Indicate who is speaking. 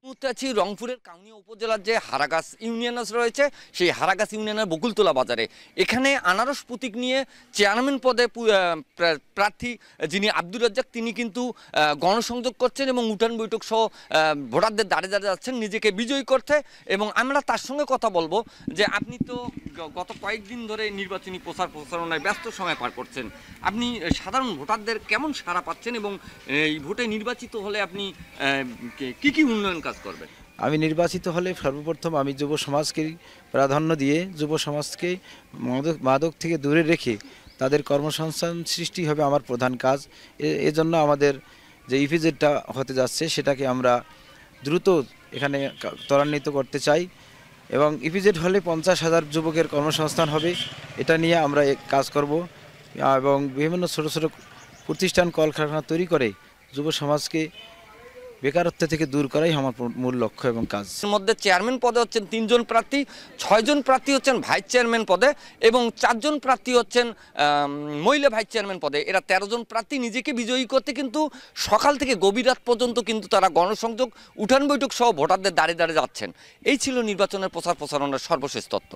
Speaker 1: মুহূর্তে আছি রংপুরের কাউনিয়া উপজেলার যে হারাগাছ ইউনিয়ন রয়েছে সেই হারাগাছ ইউনিয়নের বকুলতলা বাজারে। এখানে আনারস প্রতীক নিয়ে চেয়ারম্যান পদে প্রার্থী যিনি আব্দুর রাজ্জাক তিনি কিন্তু গণসংযোগ করছেন এবং উঠান বৈঠক সহ ভোটারদের দাঁড়িয়ে দাঁড়িয়ে যাচ্ছেন নিজেকে বিজয়ী করতে। এবং আমরা তার সঙ্গে কথা বলবো যে আপনি তো গত কয়েকদিন ধরে নির্বাচনী প্রচারণায় ব্যস্ত সময় পার করছেন, আপনি সাধারণ ভোটারদের কেমন সাড়া পাচ্ছেন এবং এই ভোটে নির্বাচিত হলে আপনি কি কি উন্নয়ন কাজ করবেন?
Speaker 2: আমি নির্বাচিত হলে সর্বপ্রথম আমি যুব সমাজকে প্রাধান্য দিয়ে যুব সমাজকে মাদক থেকে দূরে রেখে তাদের কর্মসংস্থান সৃষ্টি হবে আমার প্রধান কাজ। এজন্য আমাদের যে ইপিজেডটা হতে যাচ্ছে সেটাকে আমরা দ্রুত এখানে ত্বরান্বিত করতে চাই এবং ইপিজেড হলে 50,000 যুবকের কর্মসংস্থান হবে, এটা নিয়ে আমরা কাজ করব এবং বিভিন্ন ছোট ছোট প্রতিষ্ঠান কলকারখানা তৈরি করে যুব সমাজকে বেকারত্ব থেকে দূর করাই আমার মূল লক্ষ্য এবং কাজ।
Speaker 1: এর মধ্যে চেয়ারম্যান পদে হচ্ছেন 3 জন প্রার্থী, 6 জন প্রার্থী হচ্ছেন ভাইস চেয়ারম্যান পদে এবং 4 জন প্রার্থী হচ্ছেন মহিলা ভাইস চেয়ারম্যান পদে। এরা 13 জন প্রার্থী নিজেকে বিজয়ী করতে কিন্তু সকাল থেকে গভীর রাত পর্যন্ত কিন্তু তারা গণসংযোগ উঠান বৈঠক সহ ভোটারদের দাঁড়িয়ে দাঁড়িয়ে যাচ্ছেন। এই ছিল নির্বাচনের প্রচারণার সর্বশেষ তথ্য।